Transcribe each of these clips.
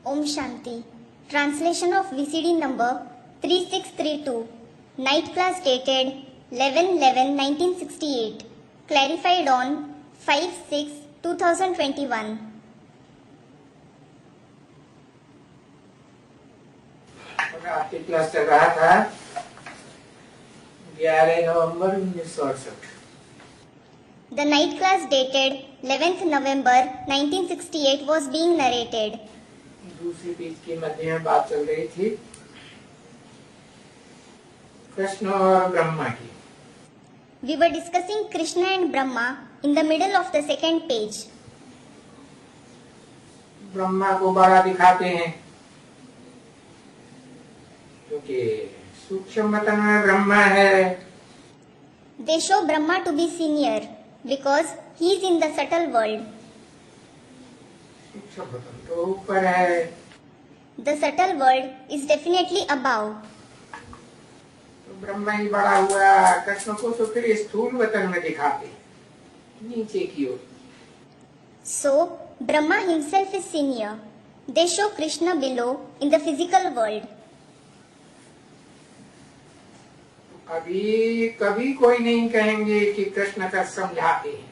Om Shanti. Translation of VCD number 3632. Night class dated 11/11/1968. Clarified on 5/6/2021. आपकी class चल रहा था 11 नवंबर 1968। The night class dated 11th November 1968 was being narrated. दूसरी page के मध्य में बात चल रही थी कृष्ण और ब्रह्मा की। We were discussing Krishna and Brahma in the middle of the second page. Brahma को बड़ा दिखाते हैं क्योंकि सूक्ष्म वतन में ब्रह्मा है। They show Brahma to be senior because he is in the subtle world. सूक्ष्म वतन तो ऊपर है। The subtle world is definitely above. तो ब्रह्मा ही बड़ा हुआ, कृष्ण को तो फिर स्थूल वतन में दिखाते नीचे की ओर। So, Brahma himself is senior. They show Krishna below in the physical world. अभी कभी कोई नहीं कहेंगे कि कृष्ण का समझाते हैं।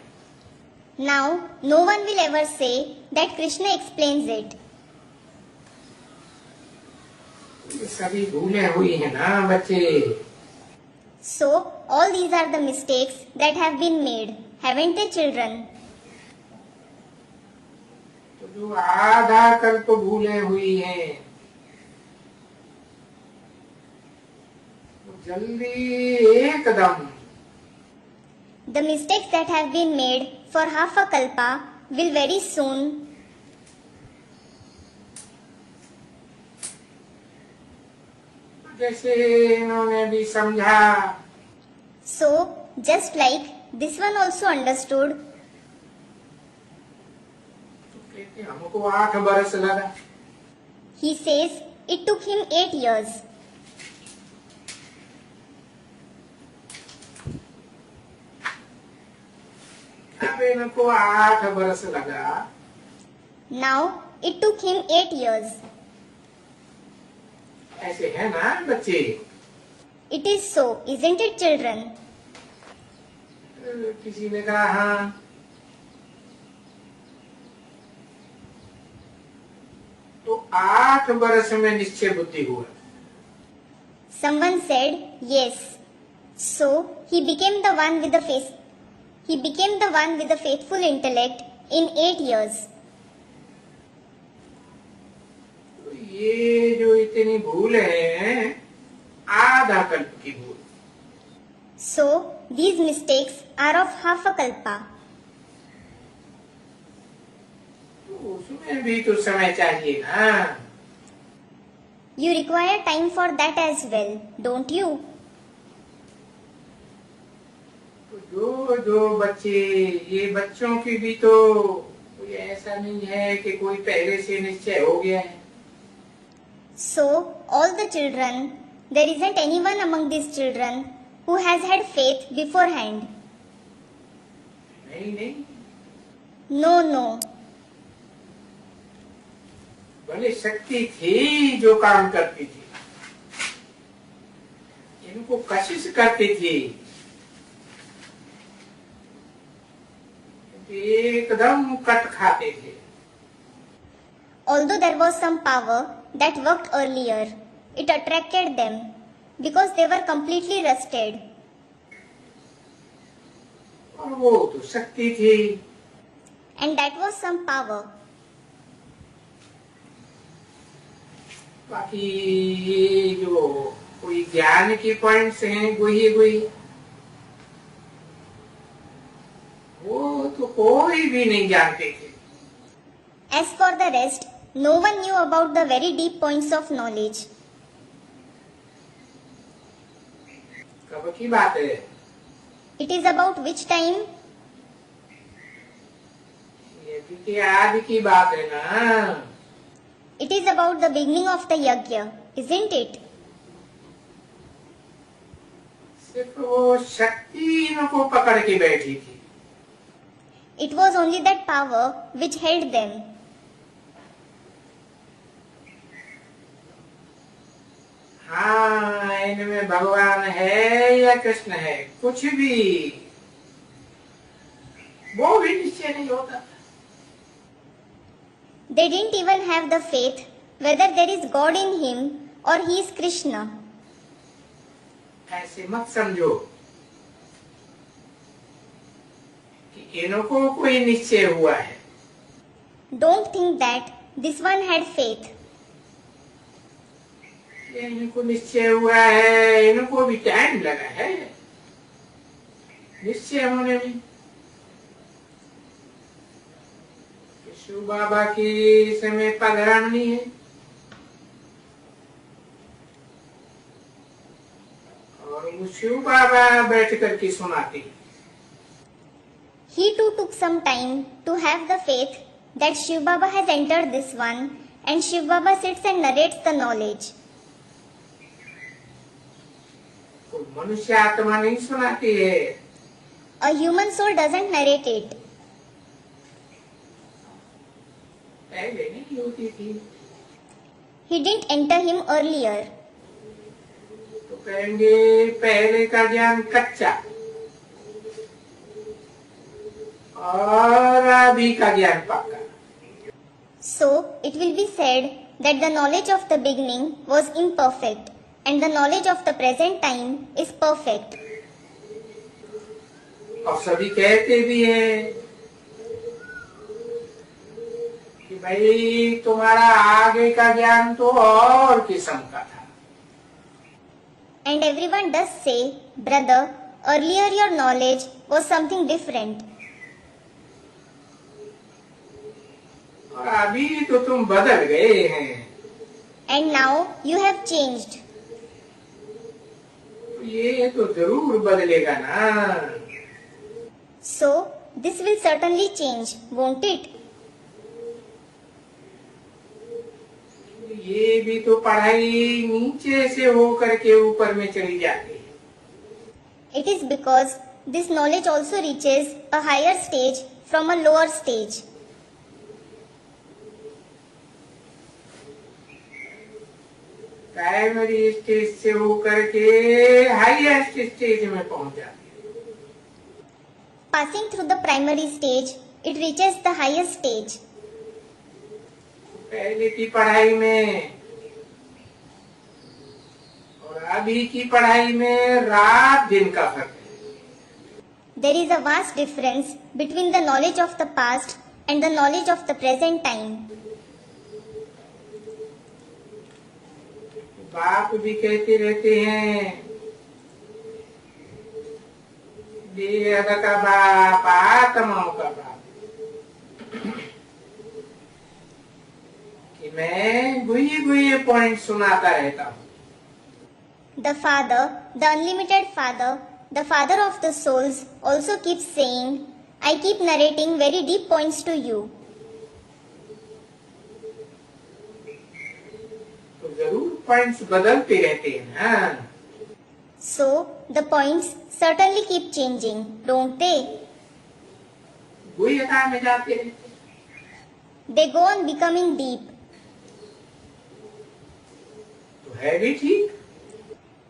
Now, no one will ever say that Krishna explains it. ये सभी भूलें हुई है ना बच्चे। So, all these are the mistakes that have been made, haven't they, children? तो जो आधा कल्प भूलें हुई हैं जल्दी एकदम। The mistakes that have been made for half a kalpa will very soon जैसे इन्होंने भी समझा। So, just like this one also understood, तो कहते हमको 8 बरस लगा। he says it took him 8 years. अब इनको 8 बरस लगा। Now, it took him 8 years. ऐसे है ना बच्चे। It is so, isn't it, children? किसी ने कहा हाँ। तो 8 बरस में निश्चय बुद्धि हुआ। Someone said, yes. So, he became the one with the faithful intellect in 8 years. तो ये जो इतनी भूल है आधा कल्प की भूल। So, these mistakes are of half a kalpa. तो उसमें भी तो समय चाहिए ना। You require time for that as well, don't you? तो जो बच्चे, ये बच्चों की भी तो कोई ऐसा नहीं है कि कोई पहले से निश्चय हो गया है। So, all the children, there isn't anyone among these children who has had faith beforehand. नहीं नहीं, No, no. भले शक्ति थी जो काम करती थी, इनको कशिश करती थी, एकदम कट खाते थे। Although there was some power that worked earlier, it attracted them because they were completely rusted. और वो तो शक्ति थी। And that was some power. बाकी ये जो कोई ज्ञान की पॉइंट्स हैं गुही वो तो कोई भी नहीं जानते थे। As for the rest, no one knew about the very deep points of knowledge. कब की बात है? It is about which time? ये भी आज की बात है ना। It is about the beginning of the yajna, isn't it? सिर्फ वो शक्ति इनको पकड़ के बैठी थी। It was only that power which held them. हाँ, इनमें भगवान है या कृष्ण है, कुछ भी वो भी निश्चय नहीं होता। They didn't even have the faith whether there is God in him or he is Krishna. ऐसे मत समझो कि इनको कोई निश्चय हुआ है। Don't think that this one had faith. इनको निश्चय हुआ है, इनको भी टाइम लगा है निश्चय होने में। शिव बाबा की समय पधरामणी है और वो शिव बाबा बैठ करके सुनाते। He too took some time to have the faith that Shiv Baba has entered this one and Shiv Baba sits and narrates the knowledge. तो मनुष्य आत्मा नहीं सुनाती है। A human soul doesn't narrate it. पहले नहीं होती थी He didn't enter him earlier. तो कहेंगे पहले का ज्ञान कच्चा और अभी का ज्ञान पक्का। So it will be said that the knowledge of the beginning was imperfect and the knowledge of the present time is perfect. और सभी कहते भी हैं कि भाई तुम्हारा आगे का ज्ञान तो और किस्म का था। And everyone does say, brother, earlier your knowledge was something different. और अभी तो तुम बदल गए हैं। And now you have changed. ये तो जरूर बदलेगा ना। So this will certainly change, won't it? ये भी तो पढ़ाई नीचे से होकर के ऊपर में चली जाती है। It is because this knowledge also reaches a higher stage from a lower stage. Primary stage से होकर के हाईएस्ट स्टेज में पहुंच जाती है। Passing through the primary stage, it reaches the highest stage. पहले की पढ़ाई में और अभी की पढ़ाई में रात दिन का फर्क है। There is a vast difference between the knowledge of the past and the knowledge of the present time. बाप भी कहते रहते हैं देह का बाप आत्माओं का बाप, कि मैं गुये गुये पॉइंट सुनाता रहता हूँ। The Father, the unlimited Father, the Father of the souls also keeps saying, I keep narrating very deep points to you. तो जरूर पॉइंट्स बदलते रहते हैं ना। So the points certainly keep changing, don't they? गुह्यता में जाते रहते हैं। They go on becoming deep. तो है भी ठीक।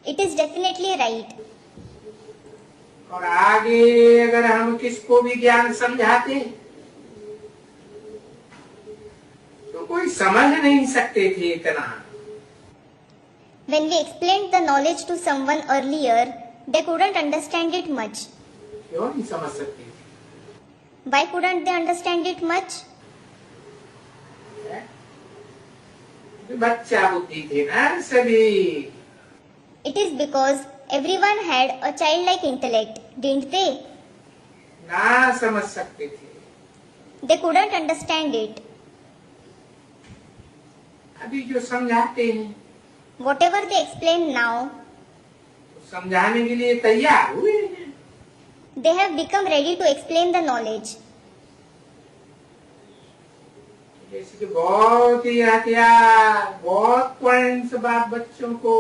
It is definitely right. और आगे अगर हम किसको भी ज्ञान समझाते तो कोई समझ नहीं सकते थे इतना। When we explained the knowledge to someone earlier, they couldn't understand it much. क्यों नहीं समझ सकते थे? Why couldn't they understand it much? बच्चा बुद्धि थे ना सभी। It is because everyone had a childlike intellect, didn't they? ना समझ सकते थे। They couldn't understand it. अभी जो समझाते हैं Whatever they explain now, समझाने के लिए तैयार हुए हैं। they have become ready to explain the knowledge. जैसे कि बहुत ही हथियार, बहुत पॉइंट्स बाप बच्चों को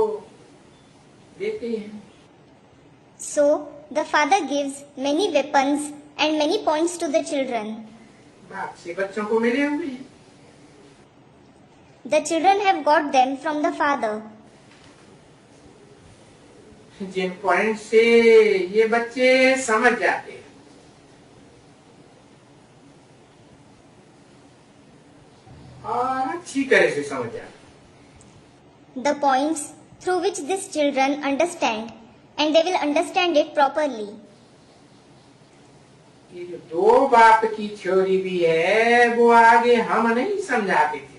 देते हैं। So, the father gives many weapons and many points to the children. बाप से बच्चों को मिले हुए हैं। The children have got them from the father. जिन पॉइंट से ये बच्चे समझ जाते हैं, और अच्छी तरह से समझ जाते हैं। The points through which these children understand, and they will understand it properly. ये जो दो बाप की थ्योरी भी है, वो आगे हम नहीं समझाते थे।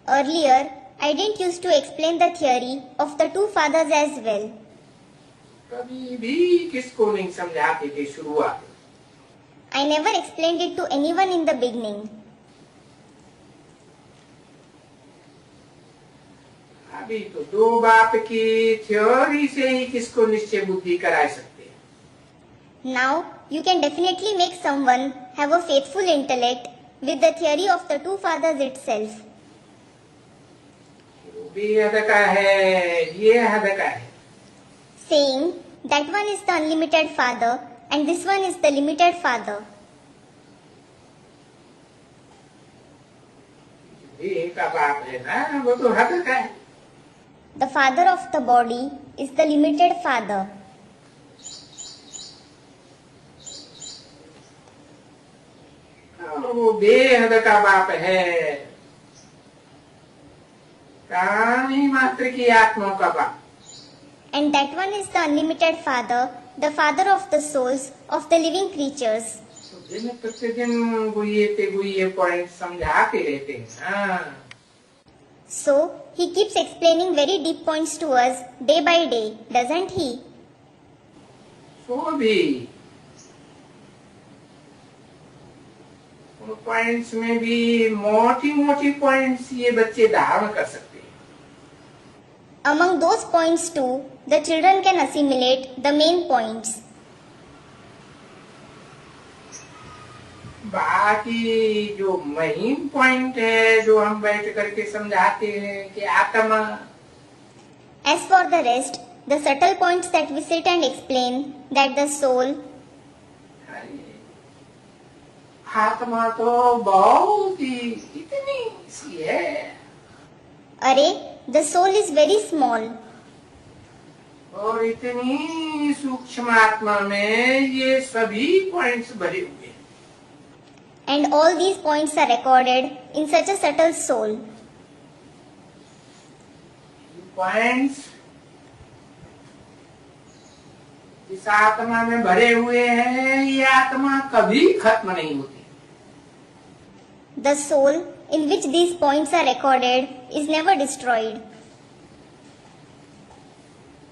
Earlier, I didn't used to explain the theory of the two fathers as well. कभी भी किसको नहीं समझाते थे शुरुआत में। I never explained it to anyone in the beginning. अभी तो दो बाप की थ्योरी से ही किसको निश्चय बुद्धि करा सकते हैं। Now, you can definitely make someone have a faithful intellect with the theory of the two fathers itself. वो भी हद का है, ये हद का है। Saying that one is the unlimited father and this one is the limited father. देह का बाप है ना, वो तो हद का है। The father of the body is the limited father. वो बेहद का बाप है, प्राणी मात्र की आत्माओं का बाप। And that one is the unlimited father, the father of the souls of the living creatures. तो दिन प्रतिदिन गुये पॉइंट समझाते रहते हैं। हाँ, So, he keeps explaining very deep points to us day by day, doesn't he? तो भी उन पॉइंट्स में भी मोटी मोटी पॉइंट्स ये बच्चे धारण कर सकते हैं। Among those points too, the children can assimilate the main points. बाकी जो मेन पॉइंट है, जो हम बैठ करके समझाते हैं कि आत्मा, As for the rest, the subtle points that we sit and explain, that the soul, आत्मा तो बहुत ही इतनी सी है, Array, the soul is very small. और इतनी सूक्ष्म आत्मा में ये सभी पॉइंट्स भरे हुए हैं। And all these points are recorded in such a subtle soul. Points इस आत्मा में भरे हुए हैं, ये आत्मा कभी खत्म नहीं होती। The soul in which these points are recorded is never destroyed.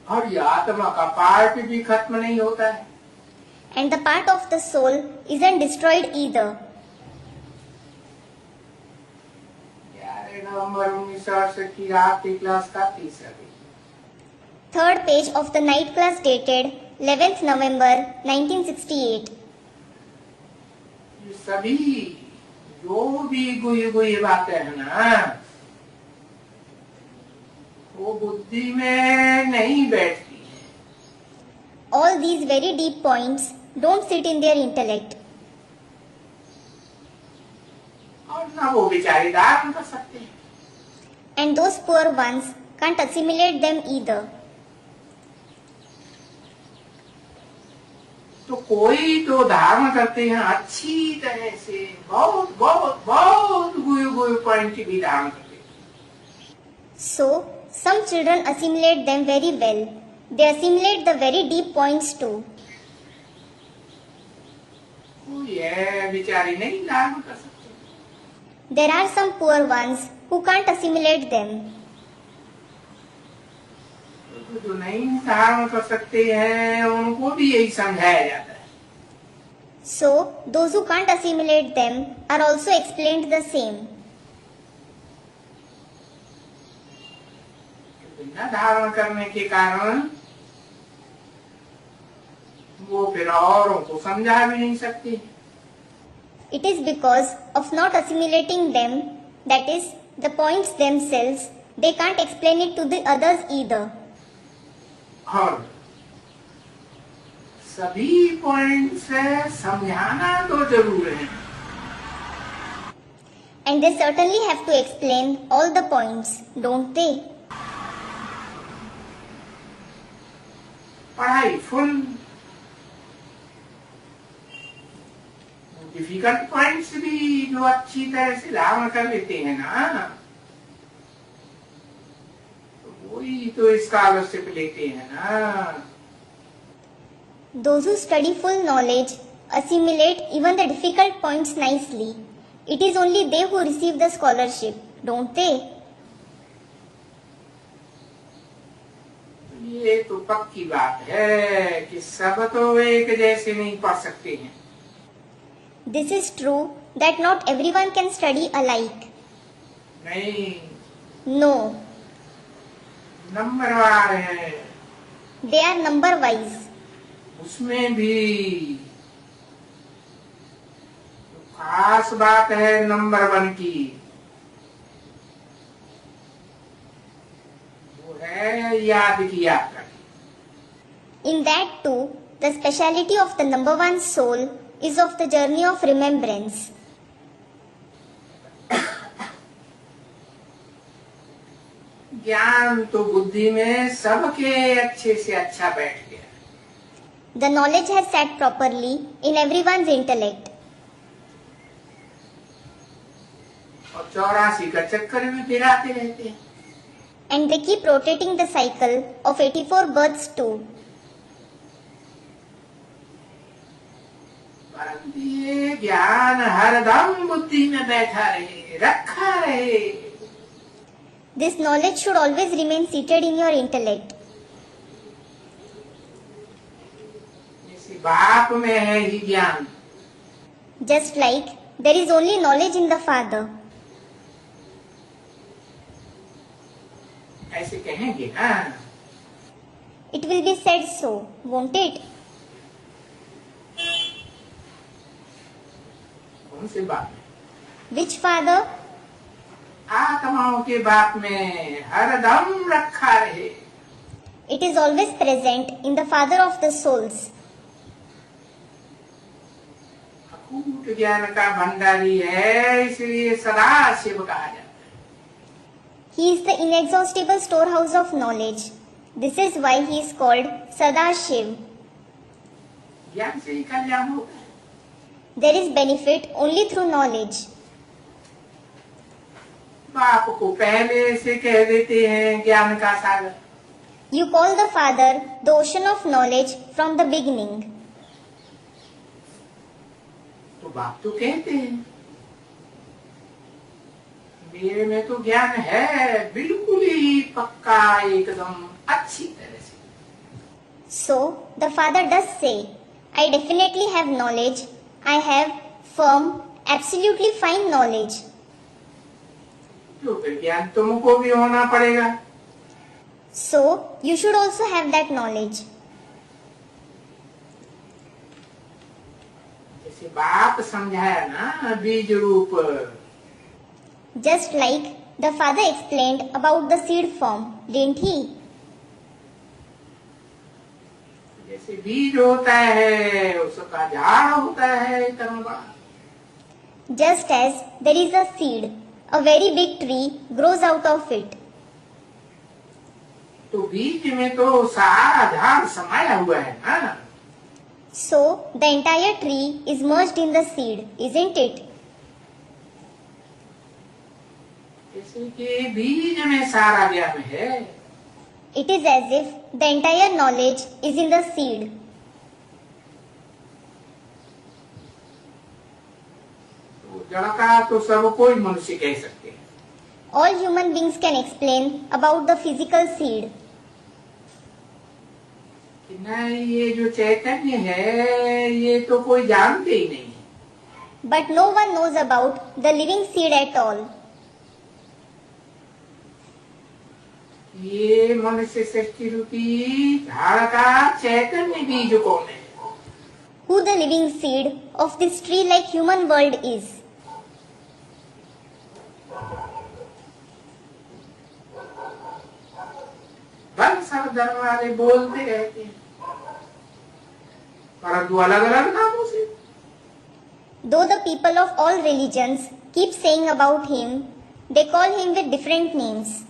और ये आत्मा का पार्ट भी खत्म नहीं होता है। And the part of the soul isn't destroyed either. 11 नवंबर 1968 की रात की क्लास का तीसरा page. Third page of the night class dated 11th November 1968. ये सभी जो भी गुई बातें हैं ना, वो बुद्धि में नहीं बैठती है। All these very deep points don't sit in their intellect. और ना वो बेचारे धारण कर सकते हैं। And those poor ones can't assimilate them either. तो कोई तो धारण करते हैं अच्छी तरह से, बहुत बहुत बहुत गुए पॉइंट भी धारण करते हैं। So, some children assimilate them very well. They assimilate the very deep points too. कोई है बेचारी नहीं धारण कर सकते। There are some poor ones who can't assimilate them. तो जो नहीं धारण कर सकते हैं, उनको भी यही समझाया जाता है। So, those who can't assimilate them are also explained the same. बिना धारण करने के कारण वो फिर औरों को समझा भी नहीं सकती। It is because of not assimilating them, that is, the points themselves, they can't explain it to the others either. और सभी पॉइंट्स समझाना तो जरूर है। And they certainly have to explain all the points, don't they? पढ़ाई full, difficult points भी जो अच्छी तरह से धारण कर लेते हैं ना, तो वही तो स्कॉलरशिप लेते हैं ना। Those who study full knowledge assimilate even the difficult points nicely. It is only they who receive the scholarship, don't they? ये तो पक्की बात है कि सब तो एक जैसे नहीं पढ़ सकते हैं। This is true that not everyone can study alike. नहीं, No, नंबरवार है, they are number wise. उसमें भी खास बात है नंबर 1 की, वो है याद की यात्रा। In that too, the speciality of the number one soul is of the journey of remembrance. ज्ञान तो बुद्धि में सबके अच्छे से अच्छा बैठ गया। The knowledge has sat properly in everyone's intellect. और 84 का चक्कर में फिराते रहते हैं। And they keep rotating the cycle of 84 births too. परंतु ये ज्ञान हरदम बुद्धि में बैठा रहे, रखा रहे। This knowledge should always remain seated in your intellect. जैसे बाप में है ही ज्ञान, Just like there is only knowledge in the Father. ऐसे कहेंगे ना। It will be said so, won't it? कौन से बाप में? Which Father? आत्माओं के बाप में हरदम रखा रहे। It is always present in the Father of the souls. Akut ज्ञान का भंडारी है, इसलिए सदा शिव कहा जाता है। He is the inexhaustible storehouse of knowledge. This is why he is called Sadashiv. ज्ञान से ही कल्याण होता है। There is benefit only through knowledge. बाप को पहले से कह देते हैं ज्ञान का सागर। You call the Father the ocean of knowledge from the beginning. तो बाप तो कहते हैं मेरे में तो ज्ञान है, बिल्कुल ही पक्का, एकदम अच्छी तरह से। So the Father does say, I definitely have knowledge. I have firm, absolutely fine knowledge. तो फिर ज्ञान तुमको भी होना पड़ेगा। So you should also have that knowledge. जैसे बाप समझाया ना बीज रूप, Just like the Father explained about the seed form, didn't he? जैसे बीज होता है उसका झाड़ होता है इतना बड़ा। Just as there is a seed, a very big tree grows out of it. तो बीज में तो सारा झाड़ समाया हुआ है ना। So the entire tree is merged in the seed, isn't it? जैसे कि बीज में सारा ज्ञान है, It is as if the entire knowledge is in the seed. तो जड़ का तो सब कोई मनुष्य कह सकते हैं। All human beings can explain about the physical seed. कि नहीं, ये जो चैतन्य है ये तो कोई जानते ही नहीं। But no one knows about the living seed at all. ये मनुष्य सृष्टि रूपी झाड़ का चैतन्य बीज कौन है? Who the living seed of this tree-like human world is. बल सब धर्म वाले बोलते रहते हैं, परंतु अलग अलग नामों से। Though the people of all religions keep saying about him, they call him with different names.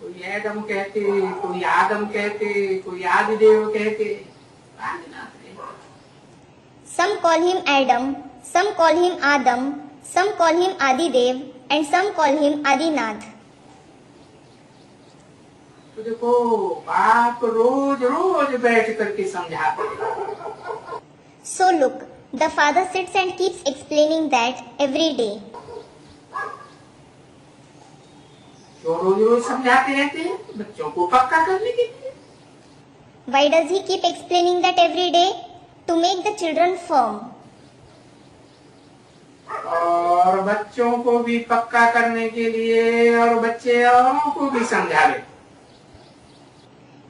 तो कोई एडम कहते, कोई आदम कहते, कोई आदिदेव कहते। आदिनाथ ने। Some call him Adam, some call him Adam, some call him Adidev, and some call him Adinath. तो देखो बाप रोज रोज बैठ करके समझाते। So look, the father sits and keeps explaining that every day. क्यों रोज रोज समझाते रहते हैं? बच्चों को पक्का करने के लिए। Why does he keep explaining that every day? To make the children firm. और बच्चों को भी पक्का करने के लिए और बच्चे औरों को भी समझावे।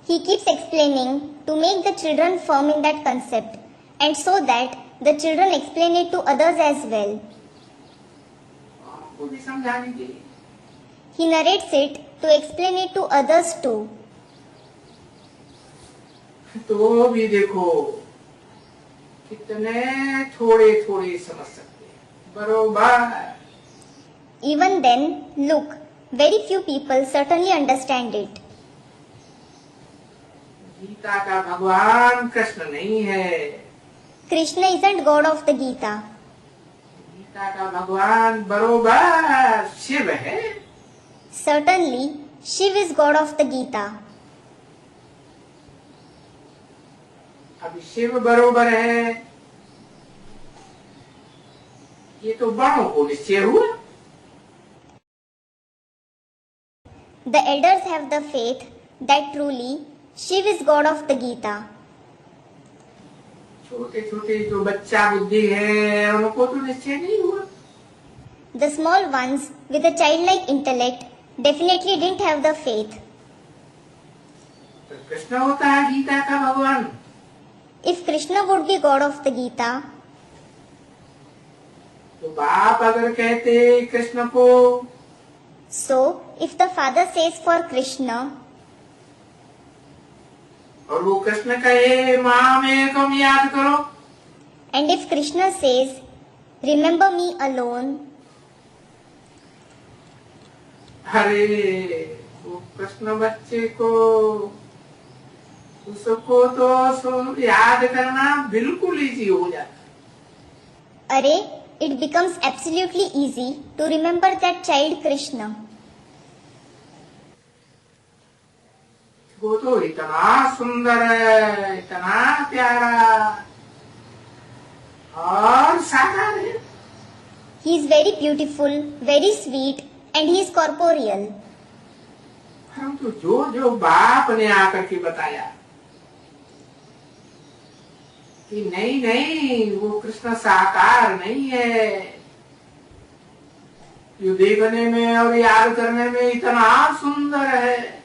He keeps explaining to make the children firm in that concept and so that the children explain it to others as well. औरों को भी समझाने के लिए। He narrates it to explain it to others too. तो भी देखो कितने थोड़े थोड़े समझ सकते हैं। बरोबर। Even then, look, very few people certainly understand it. Gita का भगवान कृष्ण नहीं है। Krishna isn't God of the Gita. Gita का भगवान बरोबर शिव है। Certainly, Shiv is God of the Gita. अब शिव बरोबर है, ये तो बड़ों को निश्चय हुआ। The elders have the faith that truly Shiv is God of the Gita. छोटे छोटे जो बच्चा बुद्धि है उनको तो निश्चय नहीं हुआ। The small ones with a childlike intellect definitely didn't have the faith. तो कृष्ण होता है गीता का भगवान। If Krishna would be God of the Gita, तो बाप अगर कहते कृष्ण को, so if the father says for Krishna, और वो कृष्ण कहे माम एकम याद करो, and if Krishna says, remember me alone, अरे वो कृष्ण बच्चे को उसको तो याद करना बिल्कुल इजी हो जाता। अरे, it becomes absolutely easy to remember that child Krishna. वो तो इतना सुंदर है, इतना प्यारा और साकार है। He is very beautiful, very sweet, and he is corporeal. परंतु जो जो बाप ने आकर के बताया कि नहीं नहीं वो कृष्ण साकार नहीं है, ये देखने में और याद करने में इतना सुंदर है।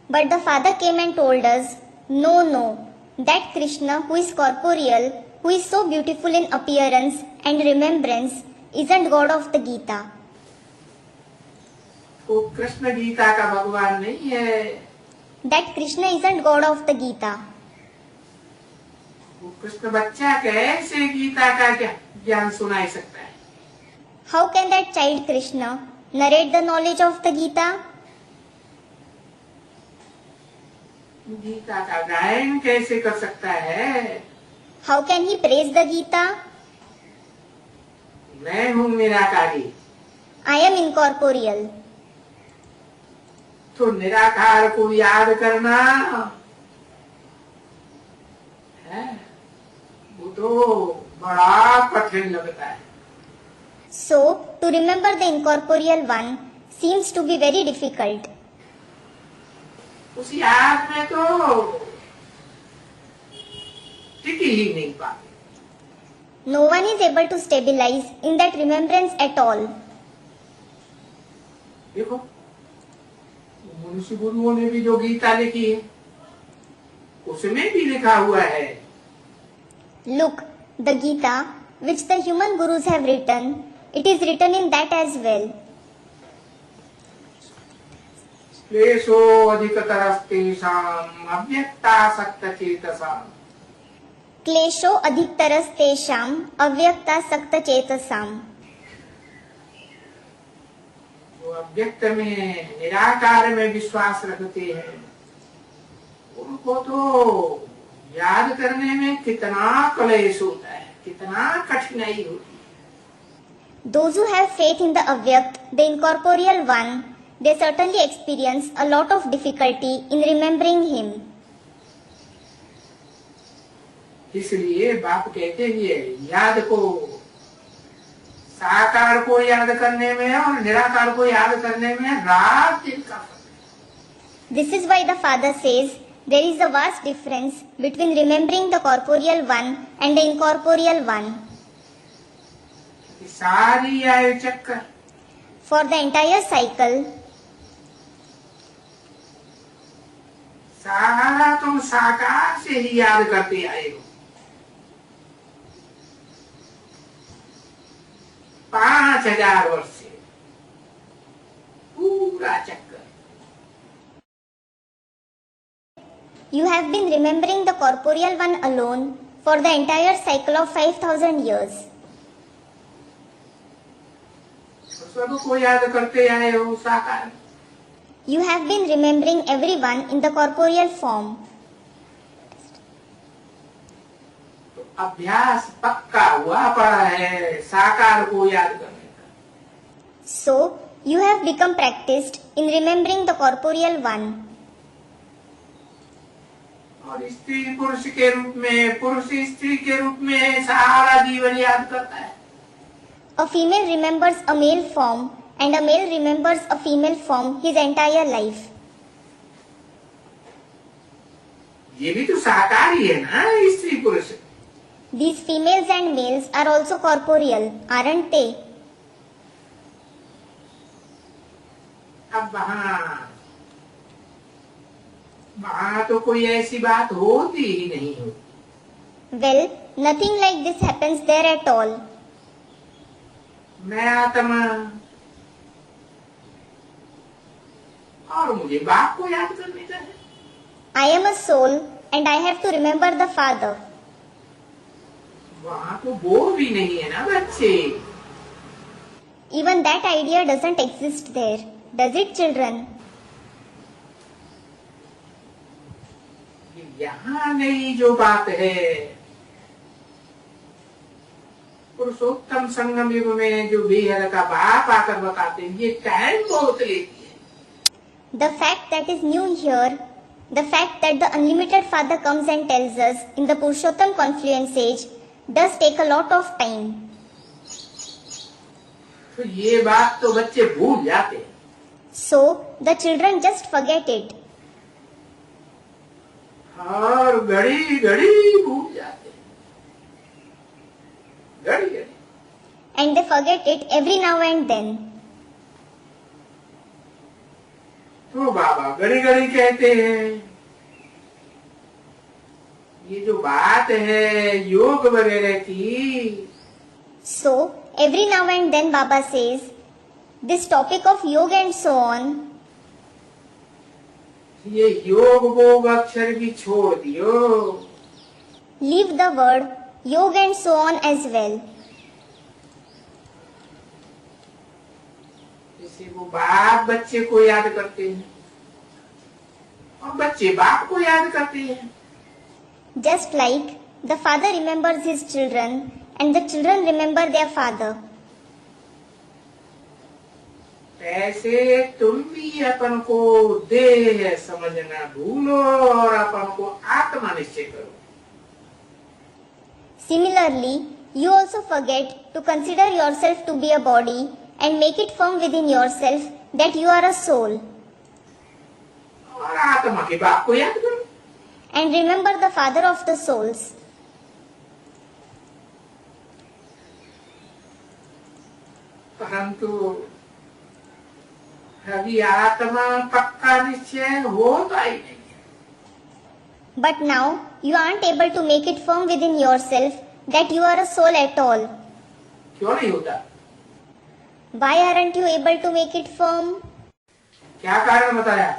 But the father came and told us, no, that Krishna who is corporeal, who is so beautiful in appearance and remembrance, isn't God of the Gita. वो कृष्ण गीता का भगवान नहीं है। That Krishna isn't God of the Gita. वो कृष्ण बच्चा कैसे गीता का ज्ञान सुनाई सकता है? How can that child Krishna narrate the knowledge of the Gita? Gita का गायन कैसे कर सकता है? How can he praise the Gita? मैं हूँ निराकारी। I am incorporeal. तो निराकार को याद करना है, वो तो बड़ा कठिन लगता है। So, to remember the incorporeal one seems to be very difficult. उस याद में तो टिक ही नहीं पाते। No one is able to stabilize in that remembrance at all. देखो मनुष्य गुरुओं ने भी जो गीता लिखी है उसमें भी लिखा हुआ है। Look, the Gita, which the human gurus have written, it is written in that as well. क्लेशो अधिकतरस्तेषाम् अव्यक्तासक्तचेतसाम्। क्लेशो अधिकतरस्तेषाम् अव्यक्तासक्तचेतसाम्। जो अव्यक्त में निराकार में विश्वास रखते हैं उनको तो याद करने में कितना क्लेश होता है, कितना कठिनाई होती है। Those who have faith in the Avyakt, the incorporeal one, they certainly experience a lot of difficulty in remembering him. इसलिए बाप कहते हैं याद को, साकार को याद करने में और निराकार को याद करने में रात दिन का फर्क। This is why the Father says there is a vast difference between remembering the corporeal one and the incorporeal one. सारी आयु चक्कर, For the entire cycle, सारा तुम साकार से ही याद करते आए हो। 5000 वर्ष से पूरा चक्कर you have been remembering the corporeal one alone for the entire cycle of 5000 years. सबको याद करते आए हो साकार। You have been remembering everyone in the corporeal form. तो अभ्यास पक्का हुआ पड़ा है साकार को याद करने का। So, you have become practiced in remembering the corporeal one. और स्त्री पुरुष के रूप में, पुरुष स्त्री के रूप में सारा जीवन याद करता है। A female remembers a male form and a male remembers a female form his entire life. ये भी तो साकार ही है ना, स्त्री पुरुष। These females and males are also corporeal, aren't they? अब वहाँ तो कोई ऐसी बात होती ही नहीं हो। Well, nothing like this happens there at all. मैं आत्मा और मुझे बाप को याद करने का है। I am a soul and I have to remember the Father. वहाँ तो वो भी नहीं है ना बच्चे। Even that idea doesn't exist there, does it, children? यहाँ नहीं जो बात है, पुरुषोत्तम संगम युग में जो बेहद का बाप आकर बताते हैं, ये टाइम बहुत लेती है। The fact that is new here, the fact that the unlimited Father comes and tells us in the Purushottam confluence age does take a lot of time. तो ये बात तो बच्चे भूल जाते हैं। So, the children just forget it. और घड़ी घड़ी भूल जाते हैं, घड़ी घड़ी। And they forget it every now and then. तो बाबा घड़ी घड़ी कहते हैं, ये जो बात है योग वगैरह की, So, every now and then Baba says, this topic of yoga and so on, ये योग वोग अक्षर भी छोड़ दियो। leave the word yoga and so on as well. जैसे वो बाप बच्चे को याद करते हैं और बच्चे बाप को याद करते हैं। Just like the father remembers his children and the children remember their father. ऐसे तुम भी अपन को देह समझना भूलो और अपन को आत्मा निश्चय करो। Similarly, you also forget to consider yourself to be a body and make it firm within yourself that you are a soul. और आत्मा के बाप को याद करो। And remember the father of the souls. परंतु अभी आत्मा पक्का निश्चय होता ही नहीं। But now you aren't able to make it firm within yourself that you are a soul at all. क्यों नहीं होता? Why aren't you able to make it firm? क्या कारण बताया?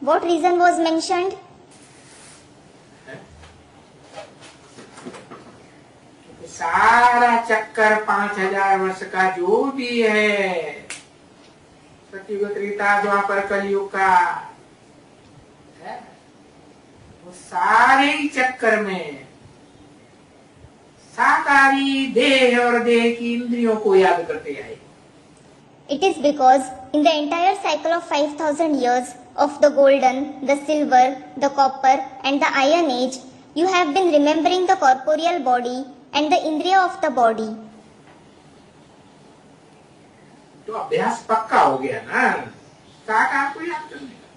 What reason was mentioned? सारा चक्कर 5000 वर्ष का जो भी है, सतयुग त्रेता द्वापर कलयुग का है, वो सारे ही चक्कर में साकारी देह और देह की इंद्रियों को याद करते आए। It is because in the entire cycle of 5000 years of the golden, the silver, the copper and the iron age, you have been remembering the corporeal body and the indriya of the body. तो अभ्यास पक्का हो गया ना, साकार को याद करने का।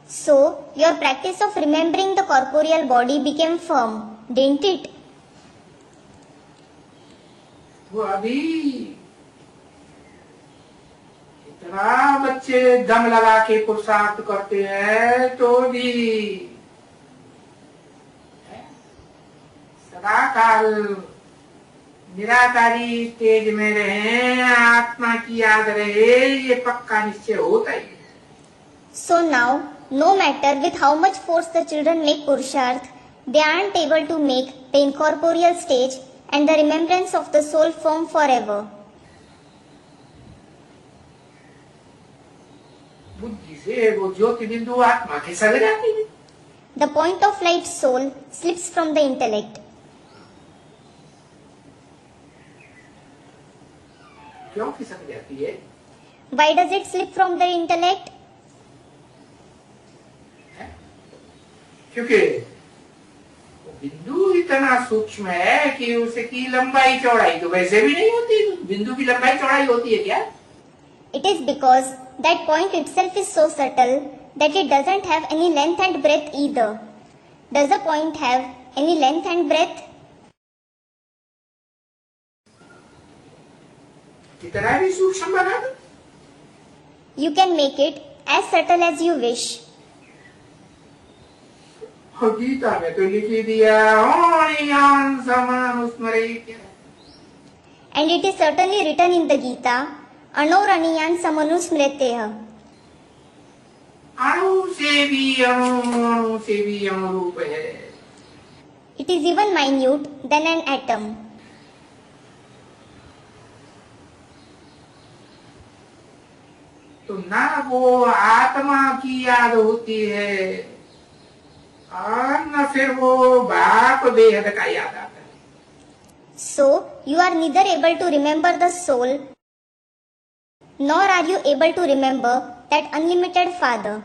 So, your practice of remembering the corporeal body became firm, didn't it? वो अभी इतना बच्चे दम लगा के पुरुषार्थ करते हैं तो भी सदाकाल निराकारी स्टेज में रहे, आत्मा की याद रहे, ये पक्का निश्चय होता ही। So now, no matter with how much force the children make Purusharth, they aren't able to make the incorporeal stage and the remembrance of the soul firm forever. बुद्धि से वो ज्योति बिंदु आत्मा के सग जाती है। The point of light soul slips from the intellect. क्यों खिसक जाती है? Why does it slip from the intellect? क्योंकि बिंदु इतना सूक्ष्म है कि उसकी लंबाई चौड़ाई तो वैसे भी नहीं होती। बिंदु की लंबाई चौड़ाई होती है क्या? It is because that point itself is so subtle that it doesn't have any length and breadth either. Does the point have any length and breadth? कितना भी सूक्ष्म बना दो। You can make it as subtle as you wish. और गीता में तो लिख ही दिया ओणियान समानुस्मरेत्। And it is certainly written in the Gita, Anoraniyan samanusmreteh. अणु से भी अणु से भी अनुरूप है। It is even minute than an atom. तो ना वो आत्मा की याद होती है और न फिर वो बाप बेहद का याद आता है। So, you are neither able to remember the soul, nor are you able to remember that unlimited Father.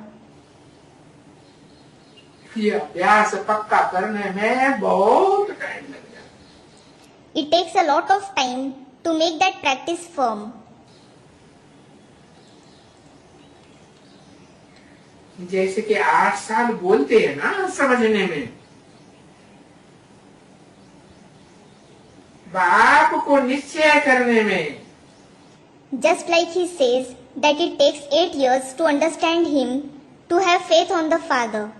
ये अभ्यास पक्का करने में बहुत टाइम लग जाता है। It takes a lot of time to make that practice firm. जैसे कि 8 साल बोलते हैं ना समझने में, बाप को निश्चय करने में, Just like he says that it takes 8 years to understand him, to have faith on the Father.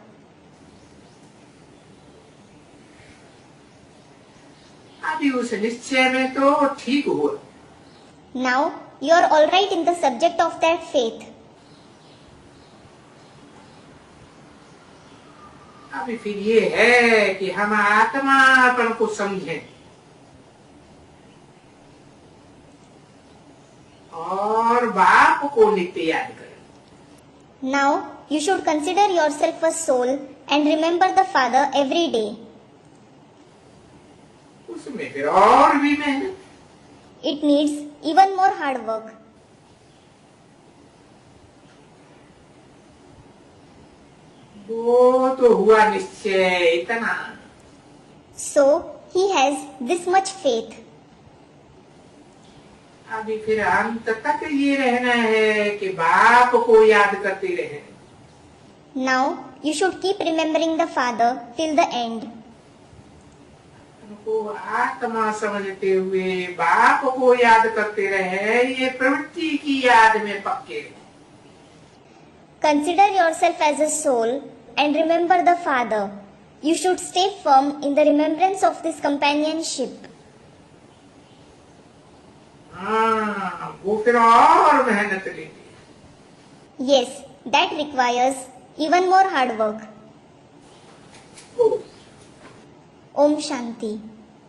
अभी उस निश्चय में तो ठीक हुआ। Now, you are alright in the subject of that faith. अभी फिर ये है कि हम आत्मापन को समझें और बाप को नित्य याद करें। Now, you should consider yourself a soul and remember the Father every day. उसमें फिर और भी मेहनत। It needs even more hard work. वो तो हुआ निश्चय इतना। So, he has this much faith. अभी फिर अंत तक ये रहना है कि बाप को याद करते रहे। Now, you should keep remembering the Father till the end. उनको आत्मा समझते हुए बाप को याद करते रहे, ये प्रवृत्ति की याद में पक्के। Consider yourself as a soul and remember the Father. You should stay firm in the remembrance of this companionship. हाँ, वो फिर और मेहनत लेती है। Yes, that requires even more hard work. O, Om Shanti.